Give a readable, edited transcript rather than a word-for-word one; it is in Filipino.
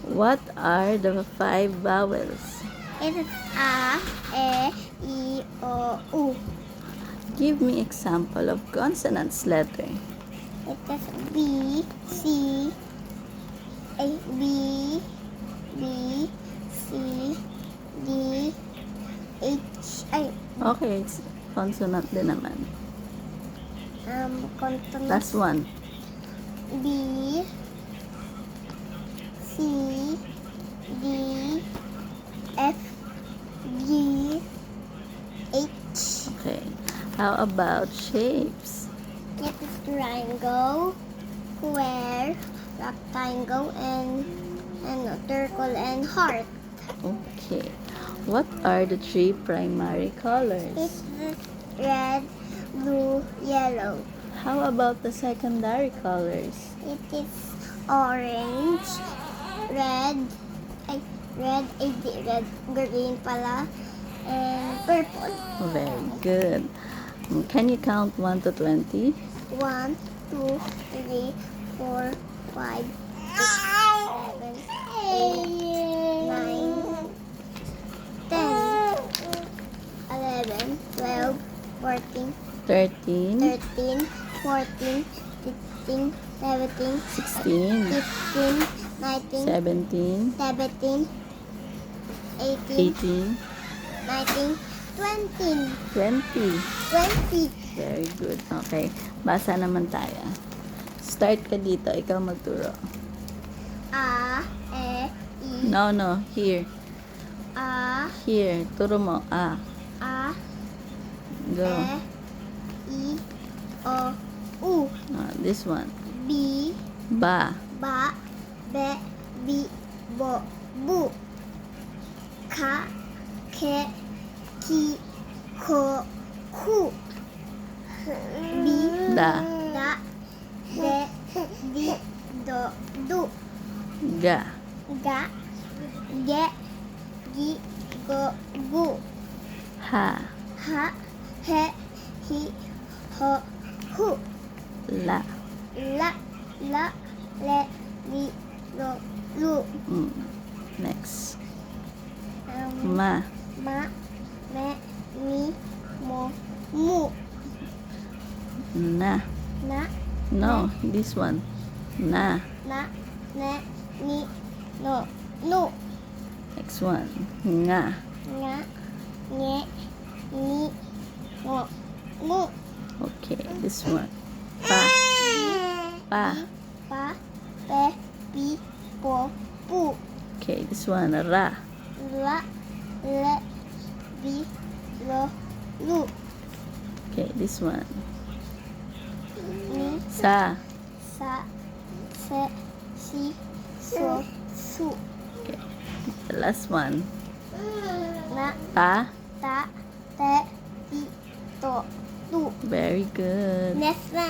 What are the 5 vowels? It is A, E, I, O, U. Give me example of consonants letter. It is B, C, A, B, B, C, D, H, ay, Okay, it's consonant din naman. consonant. Last one. B, C, D, F, G, H. Okay. How about shapes? It is triangle, square, rectangle, and circle and heart. Okay. What are the 3 primary It colors? is red, blue, yellow. How about the secondary colors? It is orange, red, green pala, and purple. Very good. Can you count 1 to 20? 1, 2, 3, 4, 5, 6, 7, 8, 9, 10, 11, 12, 14, 13, 13, 14, 15, 17, 16, 15, 19, 17, 17, 18, 18, 19, 20, 20. 20. Very good. Okay. Basa naman tayo. Start ka dito. Ikaw magturo. A, E, I, No. Here. A, Here. Turo mo. A. A, Go. E, I, O, U. This one. B, Ba. Ba, Be, Bi, Bo, Bu. Ka, Ke, Ki, Ko, Ku. Bi, Da. Da, De, Di, Do, Du. Ga. Ga, Ge, Gi, Go, Gu. Ha. Ha, He, Hi, Ho, Hu. La. La, La, Le, Li, Lo, Lu. Next. Um, Ma. Ma, Me, Mi, Mo, Mu. Na. Na, No. This one. Na. Na, Ne, Ni, No, Nu. Next one. Nga. Nga, Nge, Ni, Ngo, Ngu. Okay. This one. Pa. Pa. Pa, Pe, Pi, Po, Pu. Okay. This one. Ra. La, Le, Li, Lo, Lu. Okay. This one. Ni, Sa. Sa, Se, Si, So, Su. Okay. The last one. Na, Pa. Ta, Te, Ti, To, Tu. Very good. Next one.